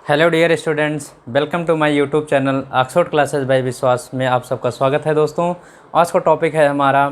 Hello dear students, welcome to my YouTube channel Oxford classes by Vishwas में आप सबका स्वागत है। दोस्तों, आज का टॉपिक है हमारा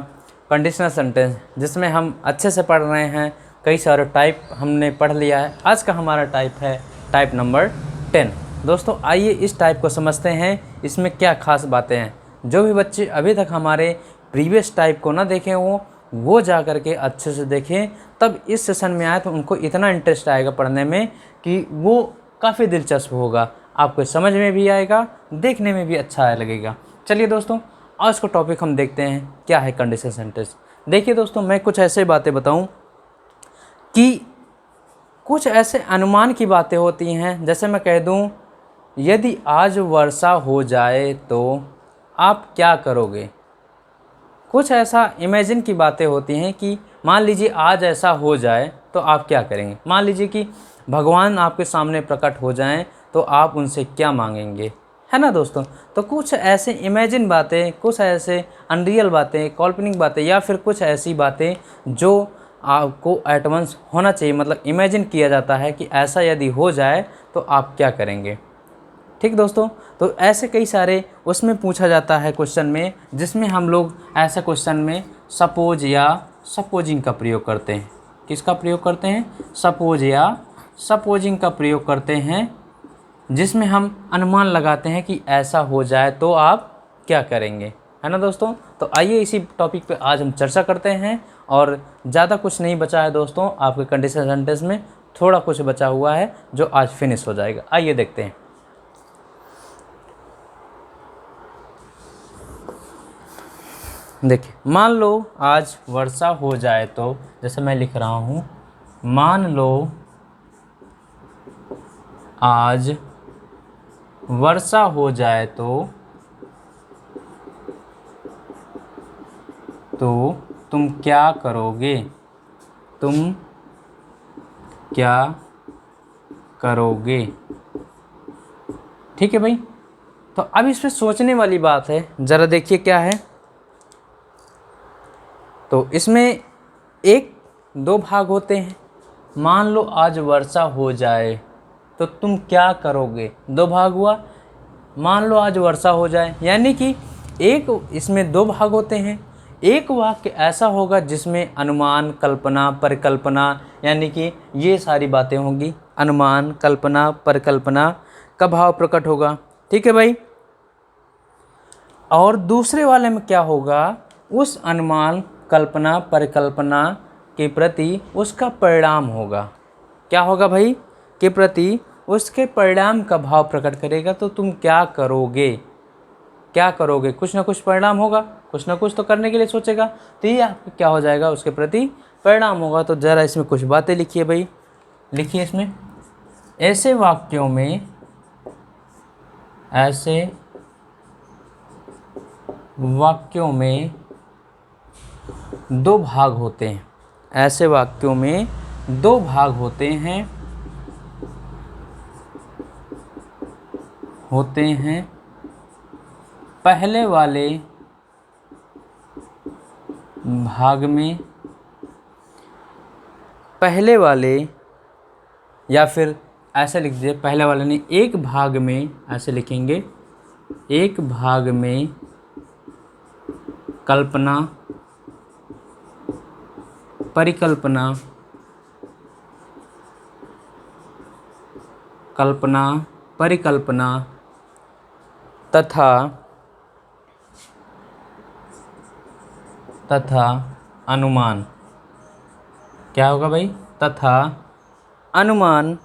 कंडीशनल सेंटेंस, जिसमें हम अच्छे से पढ़ रहे हैं। कई सारे टाइप हमने पढ़ लिया है। आज का हमारा टाइप है टाइप नंबर 10। दोस्तों, आइए इस टाइप को समझते हैं, इसमें क्या खास बातें हैं। जो भी बच्चे अभी तक हमारे प्रीवियस टाइप को ना देखे हों, वो जा कर के अच्छे से देखें, तब इस सेशन में आए तो उनको इतना इंटरेस्ट आएगा पढ़ने में कि वो काफ़ी दिलचस्प होगा। आपको समझ में भी आएगा, देखने में भी अच्छा लगेगा। चलिए दोस्तों, आज का टॉपिक हम देखते हैं क्या है कंडीशनल सेंटेंस। देखिए दोस्तों, मैं कुछ ऐसे बातें बताऊं कि कुछ ऐसे अनुमान की बातें होती हैं। जैसे मैं कह दूं, यदि आज वर्षा हो जाए तो आप क्या करोगे। कुछ ऐसा इमेजिन की बातें होती हैं कि मान लीजिए आज ऐसा हो जाए तो आप क्या करेंगे। मान लीजिए कि भगवान आपके सामने प्रकट हो जाएं तो आप उनसे क्या मांगेंगे, है ना दोस्तों। तो कुछ ऐसे इमेजिन बातें, कुछ ऐसे अनरियल बातें, काल्पनिक बातें, या फिर कुछ ऐसी बातें जो आपको एट वंस होना चाहिए, मतलब इमेजिन किया जाता है कि ऐसा यदि हो जाए तो आप क्या करेंगे। ठीक दोस्तों, तो ऐसे कई सारे उसमें पूछा जाता है क्वेश्चन में, जिसमें हम लोग ऐसे क्वेश्चन में सपोज या सपोजिंग का प्रयोग करते हैं। किसका प्रयोग करते हैं? सपोज या सपोजिंग का प्रयोग करते हैं, जिसमें हम अनुमान लगाते हैं कि ऐसा हो जाए तो आप क्या करेंगे, है ना दोस्तों। तो आइए इसी टॉपिक पे आज हम चर्चा करते हैं। और ज़्यादा कुछ नहीं बचा है दोस्तों, आपके कंडीशनल सेंटेंस में थोड़ा कुछ बचा हुआ है जो आज फिनिश हो जाएगा। आइए देखते हैं। देखिए, मान लो आज वर्षा हो जाए तो, जैसे मैं लिख रहा हूँ, मान लो आज वर्षा हो जाए तो तुम क्या करोगे। तुम क्या करोगे। ठीक है भाई। तो अब इसमें सोचने वाली बात है, ज़रा देखिए क्या है। तो इसमें एक दो भाग होते हैं। मान लो आज वर्षा हो जाए तो तुम क्या करोगे, दो भाग हुआ। मान लो आज वर्षा हो जाए, यानी कि एक, इसमें दो भाग होते हैं। एक वाक्य ऐसा होगा जिसमें अनुमान, कल्पना, परिकल्पना, यानी कि ये सारी बातें होंगी। अनुमान, कल्पना, परिकल्पना का भाव प्रकट होगा। ठीक है भाई। और दूसरे वाले में क्या होगा, उस अनुमान, कल्पना, परिकल्पना के प्रति उसका परिणाम होगा। क्या होगा भाई? के प्रति उसके परिणाम का भाव प्रकट करेगा। तो तुम क्या करोगे, क्या करोगे, कुछ ना कुछ परिणाम होगा, कुछ ना कुछ तो करने के लिए सोचेगा। तो ये आपका क्या हो जाएगा, उसके प्रति परिणाम होगा। तो ज़रा इसमें कुछ बातें लिखिए भाई। लिखिए इसमें, ऐसे वाक्यों में, ऐसे वाक्यों में दो भाग होते हैं। ऐसे वाक्यों में दो भाग होते हैं पहले वाले भाग में, पहले वाले, या फिर ऐसे लिख दीजिए, पहले वाले नहीं, एक भाग में, ऐसे लिखेंगे, एक भाग में कल्पना, परिकल्पना, कल्पना, परिकल्पना तथा अनुमान। क्या होगा भाई? तथा अनुमान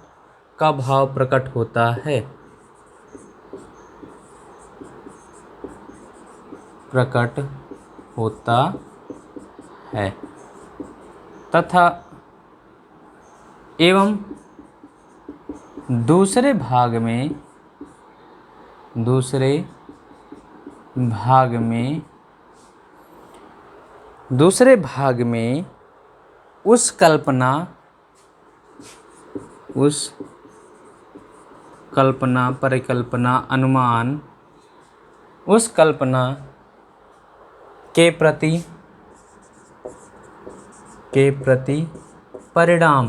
का भाव प्रकट होता है, प्रकट होता है। तथा एवं दूसरे भाग में, दूसरे भाग में, दूसरे भाग में उस कल्पना, उस कल्पना, परिकल्पना, अनुमान, उस कल्पना के प्रति परिणाम,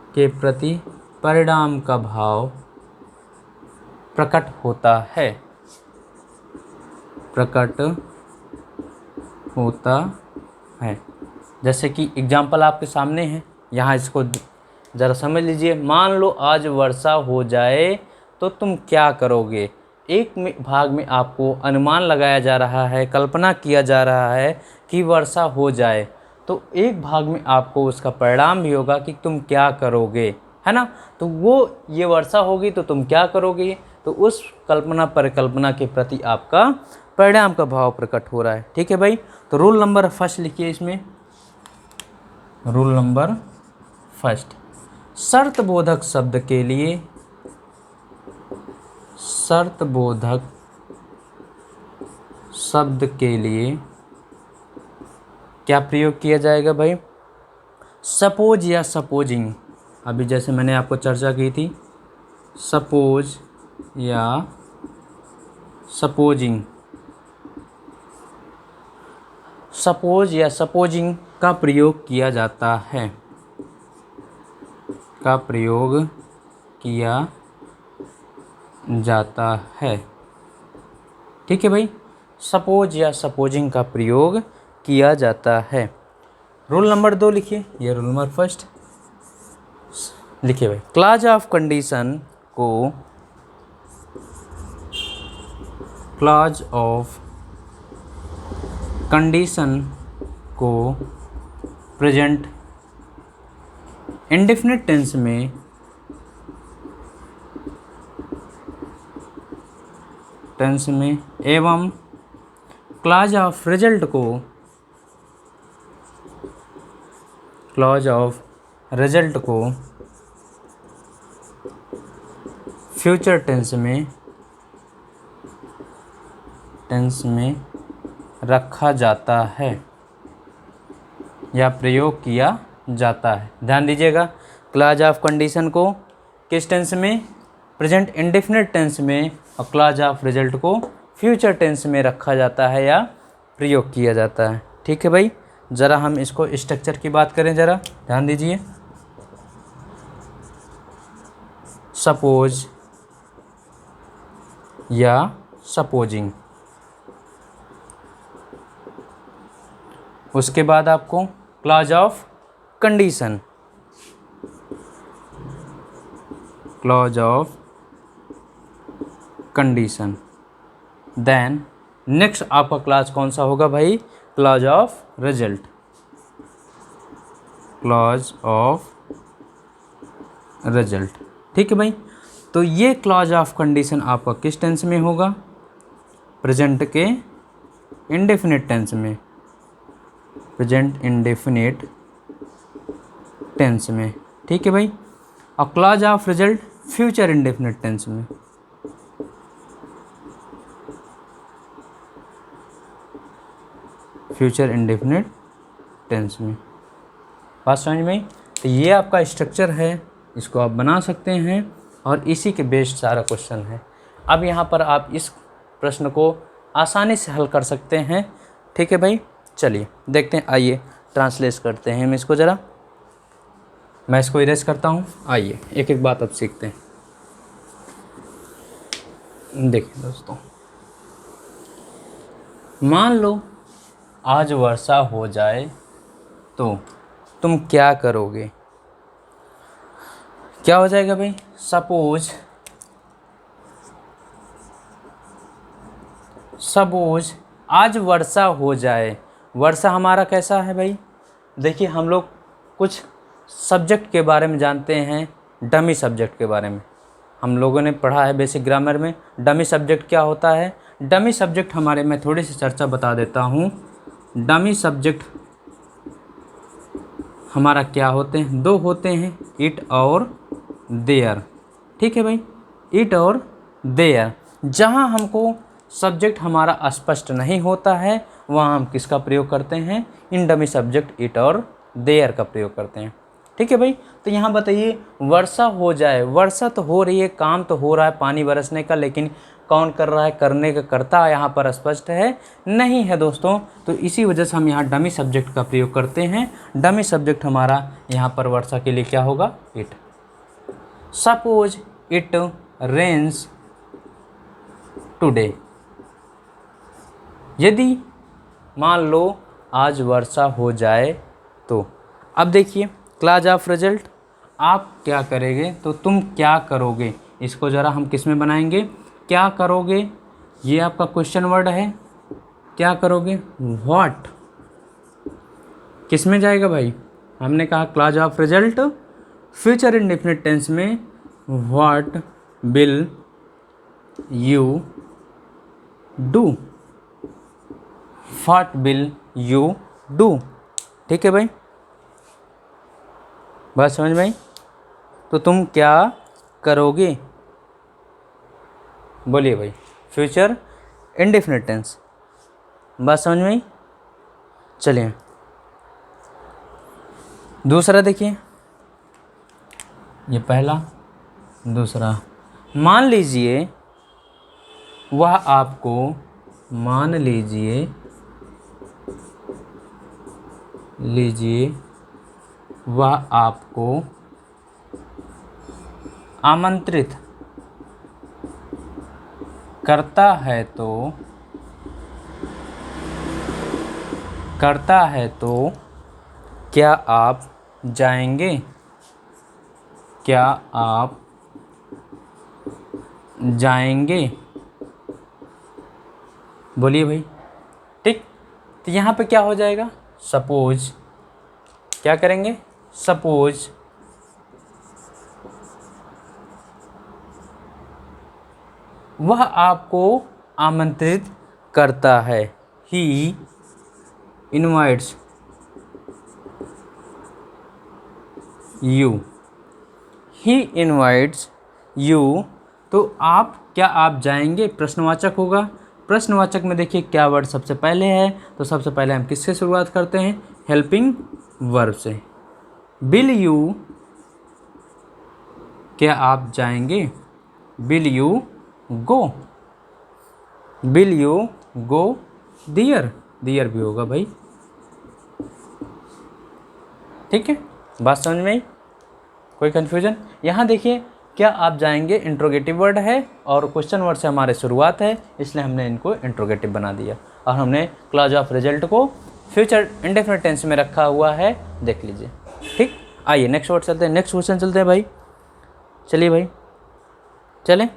के प्रति परिणाम का भाव प्रकट होता है, प्रकट होता है। जैसे कि एग्जाम्पल आपके सामने है, यहाँ इसको ज़रा समझ लीजिए। मान लो आज वर्षा हो जाए तो तुम क्या करोगे। एक भाग में आपको अनुमान लगाया जा रहा है, कल्पना किया जा रहा है कि वर्षा हो जाए, तो एक भाग में आपको उसका परिणाम भी होगा कि तुम क्या करोगे, है ना। तो वो ये वर्षा होगी तो तुम क्या करोगे, तो उस कल्पना परिकल्पना के प्रति आपका परिणाम का भाव प्रकट हो रहा है। ठीक है भाई। तो रूल नंबर फर्स्ट लिखिए इसमें, रूल नंबर फर्स्ट, शर्त बोधक शब्द के लिए, शर्त बोधक शब्द के लिए क्या प्रयोग किया जाएगा भाई, सपोज या सपोजिंग। अभी जैसे मैंने आपको चर्चा की थी, सपोज या सपोजिंग, सपोज या सपोजिंग का प्रयोग किया जाता है, का प्रयोग किया जाता है। ठीक है भाई, सपोज या सपोजिंग का प्रयोग किया जाता है। रूल नंबर 2 लिखिए, ये रूल नंबर फर्स्ट लिखिए भाई। क्लॉज ऑफ कंडीशन को, क्लॉज ऑफ कंडीशन को प्रेजेंट इंडेफिनिट टेंस में एवं क्लॉज ऑफ रिजल्ट को, क्लॉज ऑफ रिजल्ट को फ्यूचर टेंस में रखा जाता है या प्रयोग किया जाता है। ध्यान दीजिएगा, क्लॉज ऑफ कंडीशन को किस टेंस में, प्रेजेंट इंडेफिनिट टेंस में, और क्लॉज ऑफ रिजल्ट को फ्यूचर टेंस में रखा जाता है या प्रयोग किया जाता है। ठीक है भाई। ज़रा हम इसको स्ट्रक्चर की बात करें, ज़रा ध्यान दीजिए। सपोज या सपोजिंग, उसके बाद आपको clause of condition, clause of condition, then next आपका क्लॉज कौन सा होगा भाई, clause of result, clause of result. ठीक है भाई। तो ये क्लॉज ऑफ कंडीशन आपका किस टेंस में होगा, प्रेजेंट के इंडेफिनिट टेंस में, प्रेजेंट इंडेफिनिट टेंस में। ठीक है भाई। और clause of result future indefinite tense में। फ्यूचर इंडेफिनिट टेंस में। बात समझ में आई। तो ये आपका स्ट्रक्चर है, इसको आप बना सकते हैं और इसी के बेस्ड सारा क्वेश्चन है। अब यहाँ पर आप इस प्रश्न को आसानी से हल कर सकते हैं। ठीक है भाई। चलिए देखते हैं, आइए ट्रांसलेट करते हैं हम इसको। ज़रा मैं इसको इरेज करता हूँ, आइए एक एक बात अब सीखते हैं। देखिए दोस्तों, मान लो आज वर्षा हो जाए तो तुम क्या करोगे। क्या हो जाएगा भाई, सपोज आज वर्षा हो जाए। वर्षा हमारा कैसा है भाई, देखिए हम लोग कुछ सब्जेक्ट के बारे में जानते हैं, डमी सब्जेक्ट के बारे में हम लोगों ने पढ़ा है बेसिक ग्रामर में। डमी सब्जेक्ट क्या होता है, डमी सब्जेक्ट हमारे, मैं थोड़ी सी चर्चा बता देता हूँ। डमी सब्जेक्ट हमारा क्या होते हैं, दो होते हैं, इट और देयर। ठीक है भाई, इट और देयर। जहाँ हमको सब्जेक्ट हमारा स्पष्ट नहीं होता है वहाँ हम किसका प्रयोग करते हैं, इन डमी सब्जेक्ट इट और देयर का प्रयोग करते हैं। ठीक है भाई। तो यहाँ बताइए, वर्षा हो जाए, वर्षा तो हो रही है, काम तो हो रहा है पानी बरसने का, लेकिन कौन कर रहा है, करने का कर्ता यहाँ पर स्पष्ट है नहीं है दोस्तों। तो इसी वजह से हम यहाँ डमी सब्जेक्ट का प्रयोग करते हैं। डमी सब्जेक्ट हमारा यहाँ पर वर्षा के लिए क्या होगा, it. Suppose it rains today. यदि मान लो आज वर्षा हो जाए तो। अब देखिए क्लास ऑफ रिजल्ट, आप क्या करेंगे तो तुम क्या करोगे, इसको ज़रा हम किस में बनाएंगे, क्या करोगे, ये आपका क्वेश्चन वर्ड है, क्या करोगे, व्हाट, किस में जाएगा भाई, हमने कहा class of result future indefinite tense में, what will you do, what will you do. ठीक है भाई, बात समझ में आई, तो तुम क्या करोगे, बोलिए भाई, फ्यूचर इंडेफिनिट टेंस, बात समझ में आई। चलिए दूसरा देखिए, ये पहला, दूसरा, मान लीजिए वह आपको, मान लीजिए वह आपको आमंत्रित करता है तो क्या आप जाएंगे, क्या आप जाएंगे, बोलिए भाई। ठीक, तो यहाँ पे क्या हो जाएगा, सपोज, क्या करेंगे, सपोज वह आपको आमंत्रित करता है, he invites you, he invites you, तो आप जाएंगे, प्रश्नवाचक होगा। प्रश्नवाचक में देखिए क्या वर्ड सबसे पहले है, तो सबसे पहले हम किससे शुरुआत करते हैं, हेल्पिंग वर्ब से। विल यू, क्या आप जाएंगे, will you go, will you go there, there भी होगा भाई। ठीक है, बात समझ में आई, कोई कन्फ्यूजन। यहाँ देखिए क्या आप जाएंगे इंट्रोगेटिव वर्ड है और क्वेश्चन वर्ड से हमारे शुरुआत है, इसलिए हमने इनको इंट्रोगेटिव बना दिया और हमने क्लॉज ऑफ रिजल्ट को फ्यूचर इंडेफिनिट टेंस में रखा हुआ है, देख लीजिए। ठीक, आइए नेक्स्ट वर्ड चलते हैं, नेक्स्ट क्वेश्चन चलते हैं भाई। चलिए भाई चलें,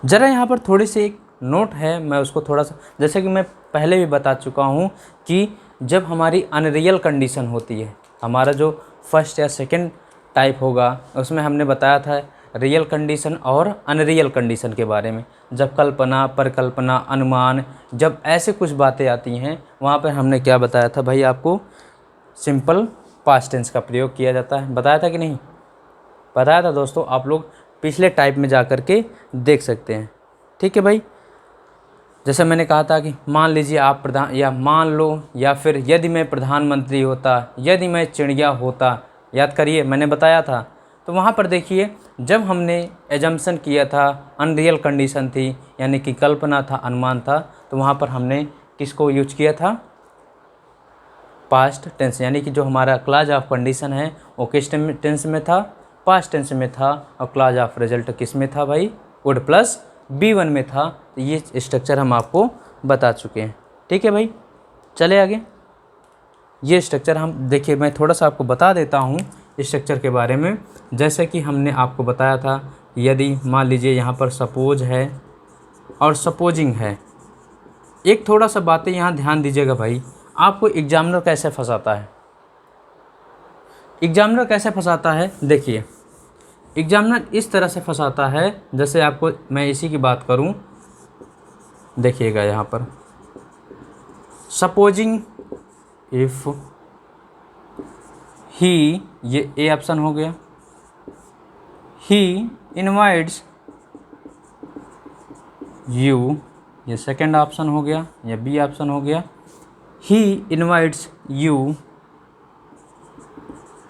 ज़रा यहाँ पर थोड़ी सी एक नोट है, मैं उसको थोड़ा सा, जैसे कि मैं पहले भी बता चुका हूँ कि जब हमारी अनरियल कंडीशन होती है, हमारा जो फर्स्ट या सेकंड टाइप होगा उसमें हमने बताया था रियल कंडीशन और अनरियल कंडीशन के बारे में। जब कल्पना, परिकल्पना, अनुमान, जब ऐसे कुछ बातें आती हैं वहाँ पर हमने क्या बताया था भाई, आपको सिंपल पास्ट टेंस का प्रयोग किया जाता है, बताया था कि नहीं, बताया था दोस्तों, आप लोग पिछले टाइप में जा कर के देख सकते हैं। ठीक है भाई, जैसे मैंने कहा था कि मान लीजिए आप प्रधान, या मान लो, या फिर यदि मैं प्रधानमंत्री होता, यदि मैं चिड़िया होता, याद करिए मैंने बताया था। तो वहाँ पर देखिए जब हमने एजम्पशन किया था, अनरियल कंडीशन थी, यानी कि कल्पना था, अनुमान था, तो वहाँ पर हमने किसको यूज किया था, पास्ट टेंस, यानी कि जो हमारा क्लॉज ऑफ कंडीशन है वो किस टेंस में था, पास्ट टेंस में था, और क्लॉज ऑफ रिजल्ट किस में था भाई, वुड प्लस B1 में था। तो ये स्ट्रक्चर हम आपको बता चुके हैं। ठीक है भाई, चले आगे। ये स्ट्रक्चर हम देखिए, मैं थोड़ा सा आपको बता देता हूँ स्ट्रक्चर के बारे में। जैसे कि हमने आपको बताया था, यदि मान लीजिए यहाँ पर सपोज है और सपोजिंग है, एक थोड़ा सा बातें यहाँ ध्यान दीजिएगा भाई, आपको एग्जामिनर कैसे फंसाता है, एग्जामिनर कैसे फंसाता है, देखिए एग्जामिनर इस तरह से फंसाता है, जैसे आपको मैं इसी की बात करूं, देखिएगा यहाँ पर सपोजिंग इफ ही, ये ए ऑप्शन हो गया, ही इनवाइट्स यू, ये सेकंड ऑप्शन हो गया, या बी ऑप्शन हो गया, he invites you,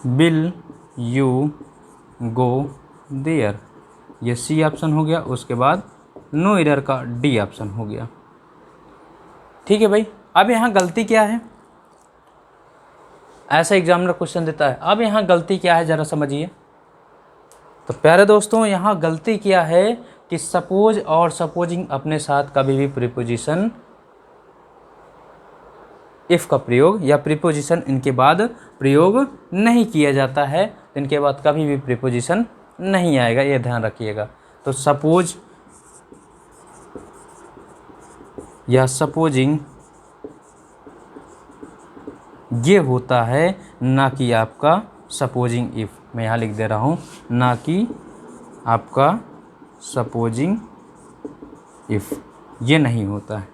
will you go there, ये सी ऑप्शन हो गया, उसके बाद नो एरर का डी ऑप्शन हो गया। ठीक है भाई, अब यहाँ गलती क्या है, ऐसा एग्जामिनर क्वेश्चन देता है। अब यहाँ गलती क्या है ज़रा समझिए। तो प्यारे दोस्तों, यहाँ गलती क्या है कि सपोज और सपोजिंग अपने साथ कभी भी प्रीपोजिशन इफ़ का प्रयोग या प्रीपोजिशन इनके बाद प्रयोग नहीं किया जाता है। इनके बाद कभी भी प्रीपोजिशन नहीं आएगा, ये ध्यान रखिएगा। तो सपोज या सपोजिंग ये होता है, ना कि आपका सपोजिंग इफ़। मैं यहाँ लिख दे रहा हूँ, ना कि आपका सपोजिंग इफ़, ये नहीं होता है।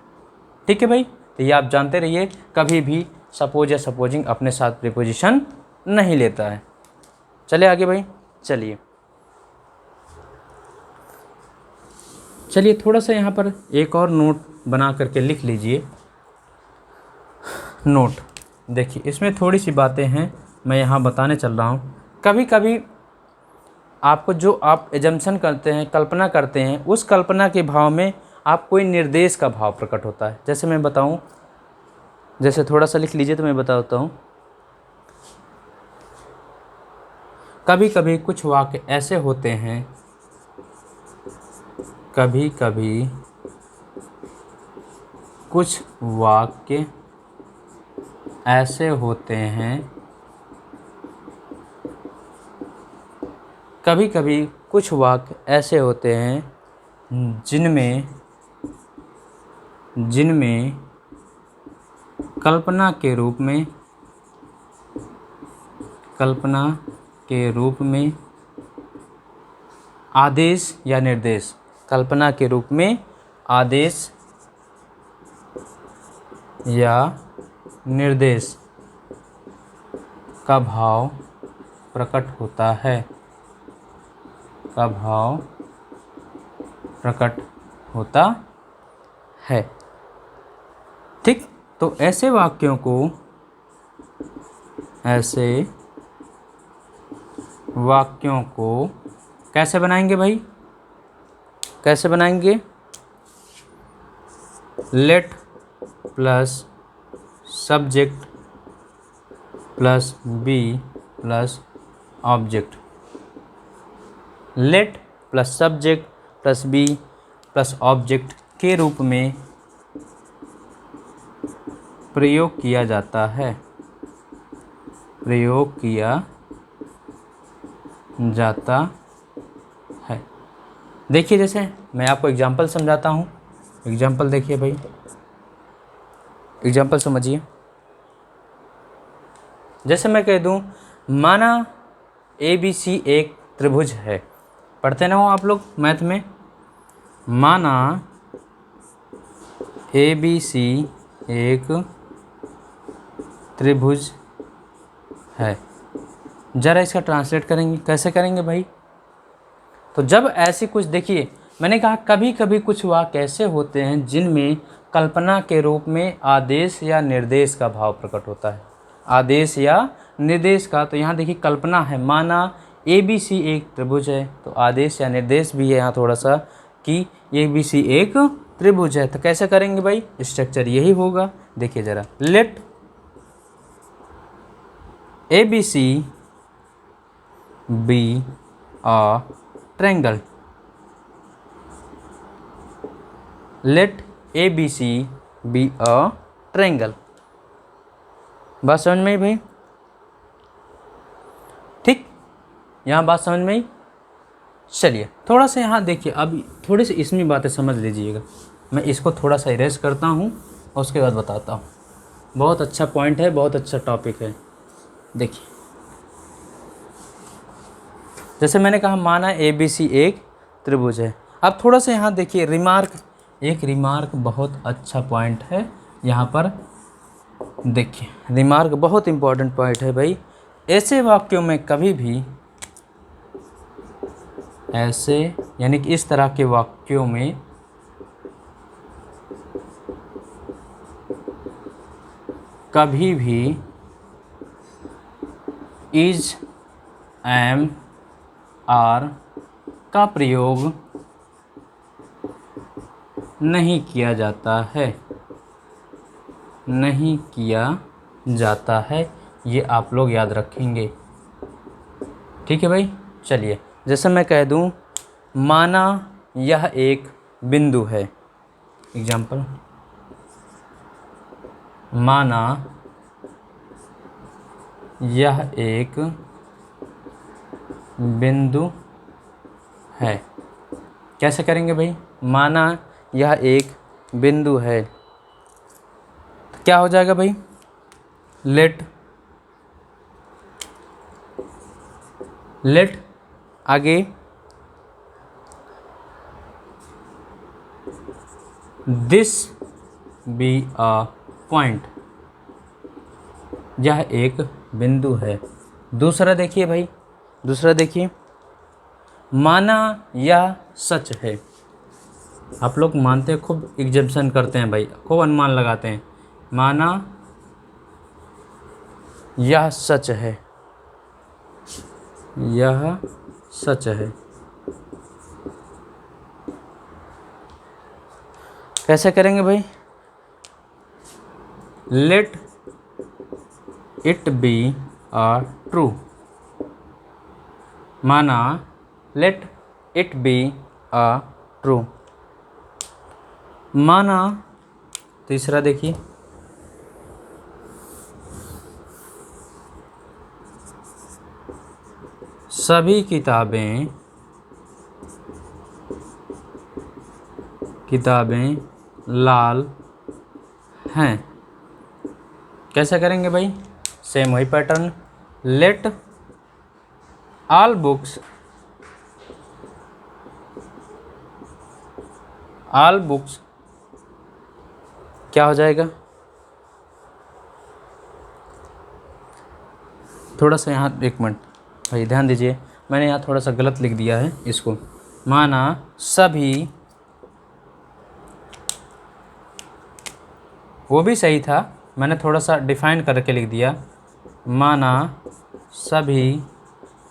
ठीक है भाई, तो ये आप जानते रहिए, कभी भी सपोज या सपोजिंग अपने साथ प्रीपोजिशन नहीं लेता है। चलिए आगे भाई, चलिए थोड़ा सा यहाँ पर एक और नोट बना करके लिख लीजिए। नोट देखिए, इसमें थोड़ी सी बातें हैं मैं यहाँ बताने चल रहा हूँ। कभी कभी आपको जो आप एजम्पशन करते हैं, कल्पना करते हैं, उस कल्पना के भाव में आप कोई निर्देश का भाव प्रकट होता है। जैसे मैं बताऊँ, जैसे थोड़ा सा लिख लीजिए तो मैं बताता हूँ। कभी कभी कुछ वाक्य ऐसे होते हैं, कभी कभी कुछ वाक्य ऐसे होते हैं, कभी कभी कुछ वाक्य ऐसे होते हैं जिनमें कल्पना के रूप में आदेश या निर्देश, कल्पना के रूप में आदेश या निर्देश का भाव प्रकट होता है, का भाव प्रकट होता है। ठीक, तो ऐसे वाक्यों को कैसे बनाएंगे भाई, कैसे बनाएंगे? Let plus subject plus be plus object, let plus subject plus be plus object के रूप में प्रयोग किया जाता है, प्रयोग किया जाता है। देखिए, जैसे मैं आपको एग्जांपल समझाता हूँ। एग्जांपल देखिए भाई, एग्जांपल समझिए। जैसे मैं कह दूँ, माना ABC एक त्रिभुज है। पढ़ते ना हो आप लोग मैथ में? माना ABC एक त्रिभुज है। ज़रा इसका ट्रांसलेट करेंगे, कैसे करेंगे भाई? तो जब ऐसी कुछ, देखिए मैंने कहा कभी कभी कुछ वाक्य ऐसे होते हैं जिनमें कल्पना के रूप में आदेश या निर्देश का भाव प्रकट होता है, आदेश या निर्देश का। तो यहाँ देखिए कल्पना है, माना ABC एक त्रिभुज है, तो आदेश या निर्देश भी है यहाँ थोड़ा सा कि ABC एक त्रिभुज है। तो कैसे करेंगे भाई? स्ट्रक्चर यही होगा। देखिए ज़रा, let ABC be a triangle, let ABC be a triangle. बात समझ में आई भाई? ठीक, यहाँ बात समझ में आई। चलिए थोड़ा सा यहाँ देखिए, अब थोड़ी सी इसमें बातें समझ लीजिएगा। मैं इसको थोड़ा सा इरेज करता हूँ और उसके बाद बताता हूँ। बहुत अच्छा पॉइंट है, बहुत अच्छा टॉपिक है। देखिए, जैसे मैंने कहा माना ABC एक त्रिभुज है। अब थोड़ा सा यहाँ देखिए रिमार्क, एक रिमार्क बहुत अच्छा पॉइंट है यहाँ पर। देखिए रिमार्क बहुत इम्पोर्टेंट पॉइंट है भाई। ऐसे वाक्यों में कभी भी, ऐसे यानी कि इस तरह के वाक्यों में कभी भी इज, एम, आर का प्रयोग नहीं किया जाता है, नहीं किया जाता है। ये आप लोग याद रखेंगे। ठीक है भाई। चलिए, जैसे मैं कह दूं, माना यह एक बिंदु है। एग्जाम्पल, माना यह एक बिंदु है। कैसे करेंगे भाई? माना यह एक बिंदु है, तो क्या हो जाएगा भाई? लेट आगे दिस बी अ पॉइंट। यह एक बिंदु है। दूसरा देखिए भाई, दूसरा देखिए, माना यह सच है। आप लोग मानते हैं, खूब एग्जम्पशन करते हैं भाई, खूब अनुमान लगाते हैं। माना यह सच है, यह सच है। कैसे करेंगे भाई? Let it be a true. माना let it be a true. माना, तीसरा देखिए, सभी किताबें लाल हैं। कैसे करेंगे भाई? सेम वही पैटर्न। लेट ऑल बुक्स क्या हो जाएगा? थोड़ा सा यहाँ एक मिनट भाई ध्यान दीजिए, मैंने यहाँ थोड़ा सा गलत लिख दिया है इसको। माना सभी, वो भी सही था, मैंने थोड़ा सा डिफाइन करके लिख दिया। माना सभी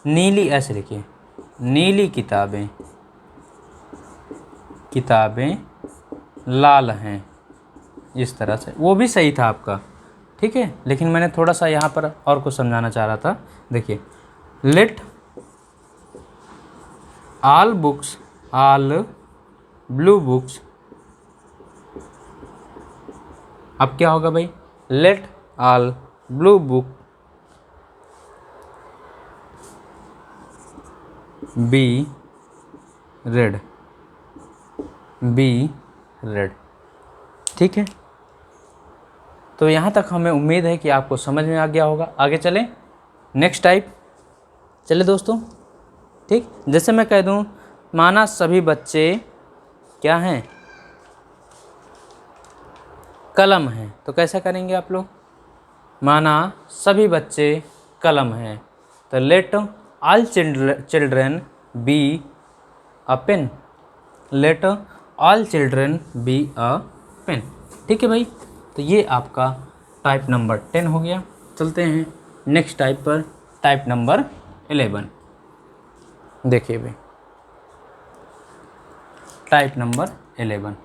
नीली, ऐसे लिखिए, नीली किताबें लाल हैं, इस तरह से। वो भी सही था आपका, ठीक है, लेकिन मैंने थोड़ा सा यहाँ पर और कुछ समझाना चाह रहा था। देखिए, लेट ऑल ब्लू बुक्स, अब क्या होगा भाई? Let all blue book be red, ठीक है। तो यहाँ तक हमें उम्मीद है कि आपको समझ में आ गया होगा। आगे चलें, नेक्स्ट टाइप। चले दोस्तों, ठीक, जैसे मैं कह दूँ, माना सभी बच्चे क्या हैं? कलम हैं। तो कैसा करेंगे आप लोग? माना सभी बच्चे कलम हैं, तो let all children be a pen. Let all children be a pen. ठीक है भाई। तो ये आपका टाइप नंबर 10 हो गया। चलते हैं नेक्स्ट टाइप पर, टाइप नंबर 11। देखिए भाई, टाइप नंबर 11।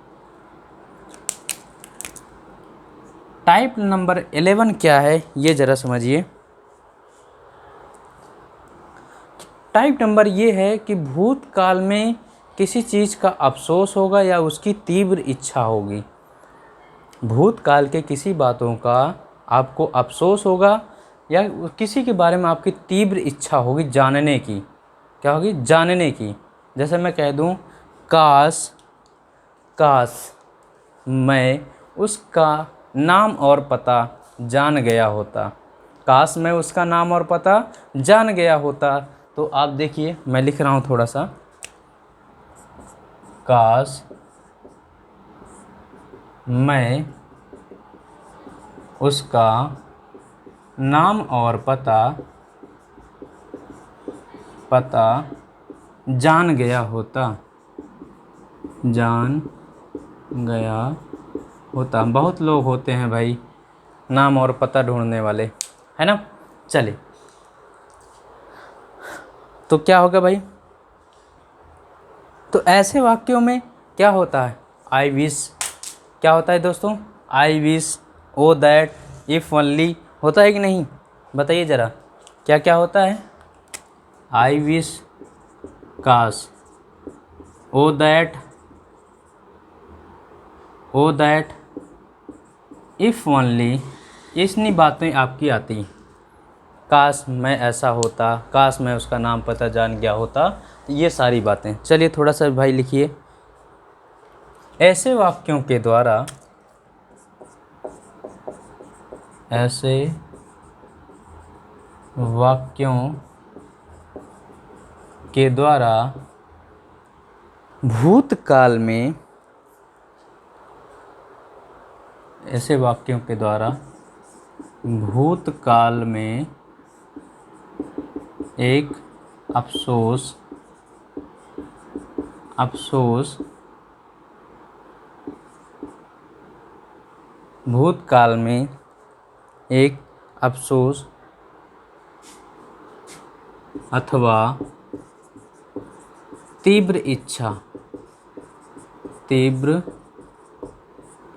टाइप नंबर 11 क्या है, ये ज़रा समझिए। टाइप नंबर ये है कि भूतकाल में किसी चीज़ का अफसोस होगा या उसकी तीव्र इच्छा होगी। भूतकाल के किसी बातों का आपको अफसोस होगा या किसी के बारे में आपकी तीव्र इच्छा होगी जानने की। क्या होगी? जानने की। जैसे मैं कह दूं, काश मैं उसका नाम और पता जान गया होता। काश मैं उसका नाम और पता जान गया होता। तो आप देखिए, मैं लिख रहा हूँ थोड़ा सा, काश मैं उसका नाम और पता जान गया होता। बहुत लोग होते हैं भाई नाम और पता ढूंढने वाले, है ना। चलिए, तो क्या होगा भाई? तो ऐसे वाक्यों में क्या होता है? I wish. क्या होता है दोस्तों? I wish, O that, if only, होता है कि नहीं? बताइए ज़रा क्या क्या होता है। आई विश, काश, ओ दैट, इफ़ ओनली, इतनी बातें आपकी आती। काश मैं ऐसा होता, काश मैं उसका नाम पता जान गया होता, ये सारी बातें। चलिए थोड़ा सा भाई लिखिए। ऐसे वाक्यों के द्वारा, ऐसे वाक्यों के द्वारा भूतकाल में, ऐसे वाक्यों के द्वारा भूतकाल में एक अफसोस भूतकाल में एक अफसोस अथवा तीव्र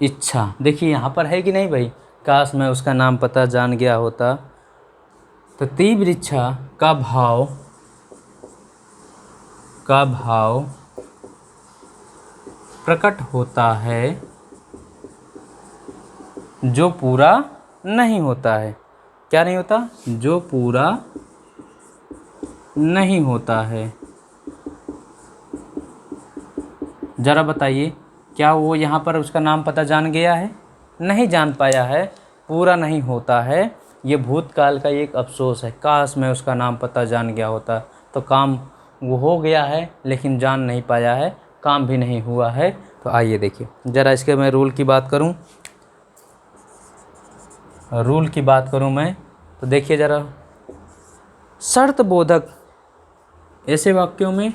इच्छा, देखिए यहाँ पर है कि नहीं भाई, काश मैं उसका नाम पता जान गया होता, तो तीव्र इच्छा का भाव प्रकट होता है, जो पूरा नहीं होता है। क्या नहीं होता? जो पूरा नहीं होता है। ज़रा बताइए, क्या वो यहाँ पर उसका नाम पता जान गया है? नहीं जान पाया है, पूरा नहीं होता है। ये भूतकाल का एक अफसोस है। काश मैं उसका नाम पता जान गया होता, तो काम वो हो गया है लेकिन जान नहीं पाया है, काम भी नहीं हुआ है। तो आइए देखिए ज़रा इसके मैं रूल की बात करूँ मैं, तो देखिए ज़रा, शर्त बोधक, ऐसे वाक्यों में,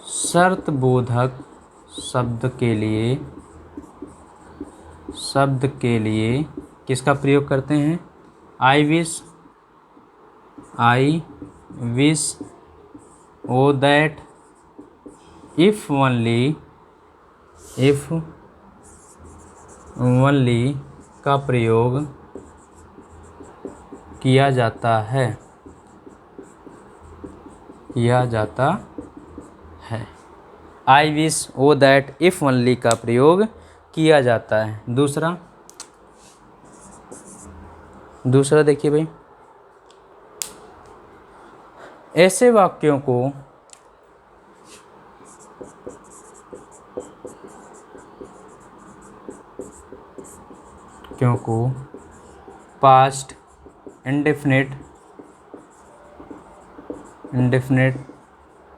शर्त बोधक शब्द के लिए किसका प्रयोग करते हैं? I wish, O that, if only का प्रयोग किया जाता है। I wish, O that, if only का प्रयोग किया जाता है। दूसरा देखिए भाई, ऐसे वाक्यों को पास्ट इंडेफिनिट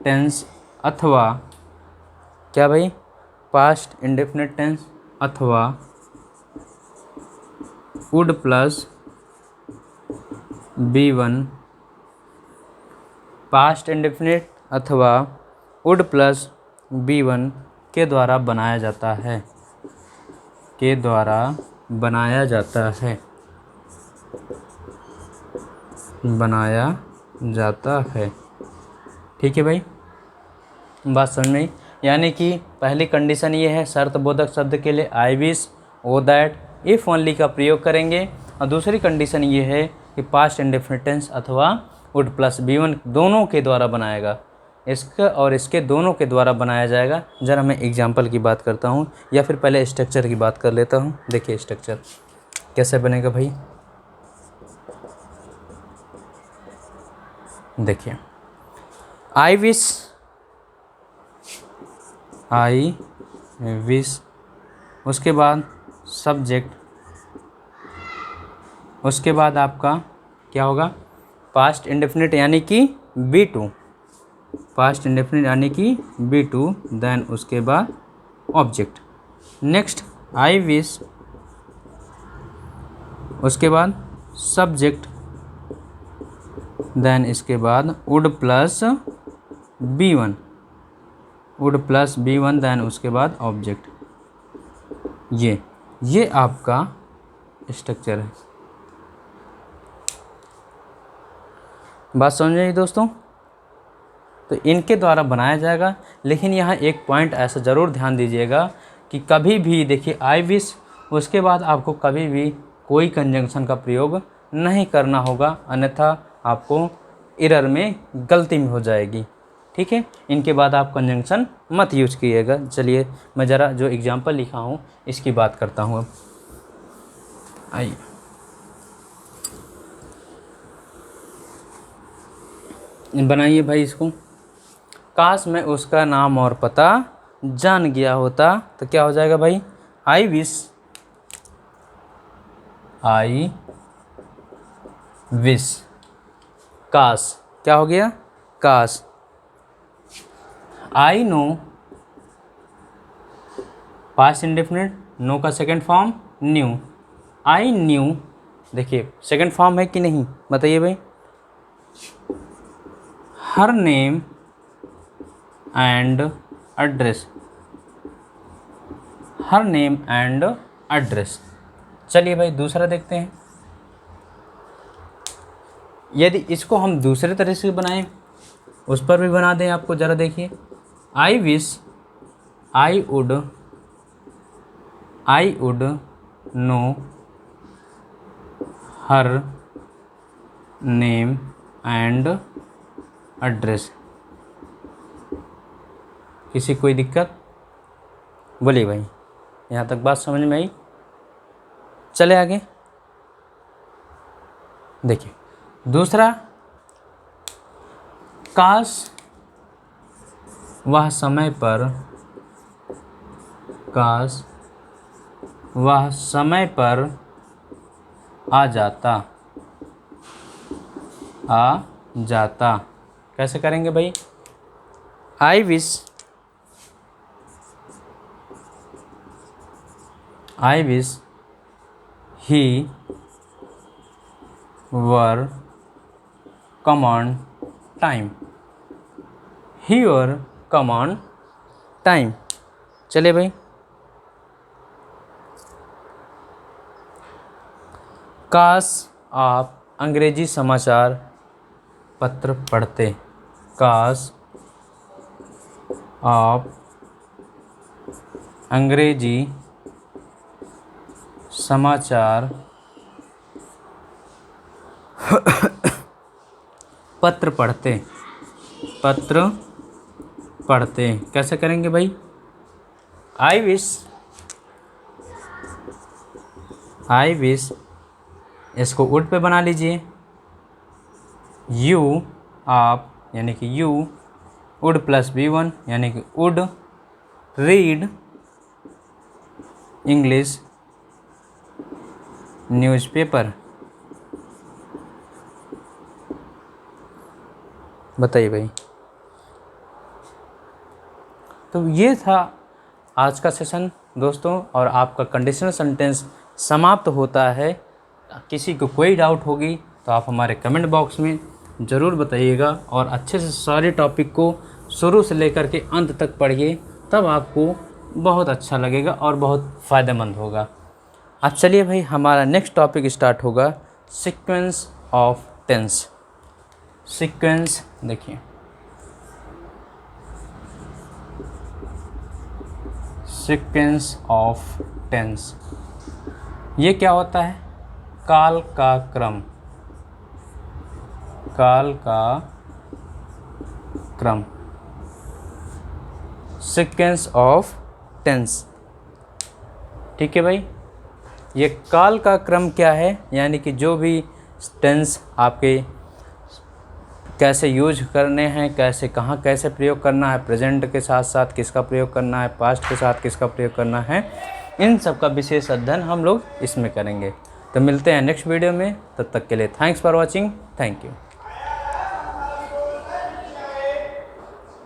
टेंस अथवा, क्या भाई, पास्ट इंडेफिनिट टेंस अथवा would plus B1, past indefinite अथवा वुड प्लस B1 के द्वारा बनाया जाता है। ठीक है भाई, बात समझ में आई? यानी कि पहली कंडीशन ये है, शर्त बोधक शब्द के लिए I wish, O that, if only का प्रयोग करेंगे। और दूसरी कंडीशन ये है कि पास्ट इंडेफिनिट टेंस अथवा वुड प्लस B1 दोनों के द्वारा बनाएगा, इसका और इसके दोनों के द्वारा बनाया जाएगा। ज़रा मैं एग्जाम्पल की बात करता हूँ, या फिर पहले स्ट्रक्चर की बात कर लेता हूँ। देखिए स्ट्रक्चर कैसे बनेगा भाई, देखिए, आई विश, उसके बाद सब्जेक्ट, उसके बाद आपका क्या होगा, पास्ट इंडेफिनिट यानी कि B2, देन उसके बाद ऑब्जेक्ट। नेक्स्ट आई विश, उसके बाद सब्जेक्ट, देन इसके बाद वुड प्लस B1, देन उसके बाद ऑब्जेक्ट। ये आपका स्ट्रक्चर है। बात समझ रही दोस्तों? तो इनके द्वारा बनाया जाएगा। लेकिन यहाँ एक पॉइंट ऐसा ज़रूर ध्यान दीजिएगा कि कभी भी देखिए आई विश, उसके बाद आपको कभी भी कोई कंजंक्शन का प्रयोग नहीं करना होगा, अन्यथा आपको एरर में गलती में हो जाएगी। ठीक है, इनके बाद आप कंजंक्शन मत यूज कीजिएगा। चलिए मैं ज़रा जो एग्जाम्पल लिखा हूँ इसकी बात करता हूँ। अब आइए, बनाइए भाई इसको। काश मैं उसका नाम और पता जान गया होता, तो क्या हो जाएगा भाई? आई विश काश, क्या हो गया? काश। I know, past indefinite, know का second form knew. I knew, देखिए सेकंड फॉर्म है कि नहीं, बताइए भाई। Her name and address, her name and address. चलिए भाई दूसरा देखते हैं। यदि इसको हम दूसरे तरह से बनाएं, उस पर भी बना दें आपको, ज़रा देखिए। I wish I would know her name and address. किसी कोई दिक्कत? बोलिए भाई, यहाँ तक बात समझ में आई? चले आगे देखिए। दूसरा, काश वह समय पर, काश वह समय पर आ जाता, कैसे करेंगे भाई? I wish he were come on time, he were come on time. चलिए भाई। काश आप अंग्रेजी समाचार पत्र पढ़ते, काश आप अंग्रेजी समाचार पत्र पढ़ते, कैसे करेंगे भाई? आई विश, इसको वुड पे बना लीजिए। यू आप, यानी कि यू, वुड प्लस V1 यानी कि वुड रीड इंग्लिश न्यूज़पेपर। बताइए भाई। तो ये था आज का सेशन दोस्तों, और आपका कंडीशनल सेंटेंस समाप्त होता है। किसी को कोई डाउट होगी तो आप हमारे कमेंट बॉक्स में ज़रूर बताइएगा, और अच्छे से सारे टॉपिक को शुरू से लेकर के अंत तक पढ़िए, तब आपको बहुत अच्छा लगेगा और बहुत फ़ायदेमंद होगा। अब चलिए भाई, हमारा नेक्स्ट टॉपिक स्टार्ट होगा, सीक्वेंस ऑफ टेंस। सीक्वेंस देखिए, सीक्वेंस ऑफ टेंस ये क्या होता है? काल का क्रम, काल का क्रम, सीक्वेंस ऑफ टेंस। ठीक है भाई, ये काल का क्रम क्या है, यानी कि जो भी टेंस आपके कैसे यूज करने हैं, कैसे कहाँ कैसे प्रयोग करना है, प्रेजेंट के साथ साथ किसका प्रयोग करना है, पास्ट के साथ किसका प्रयोग करना है, इन सब का विशेष अध्ययन हम लोग इसमें करेंगे। तो मिलते हैं नेक्स्ट वीडियो में, तब तक के लिए thanks for watching, thank you.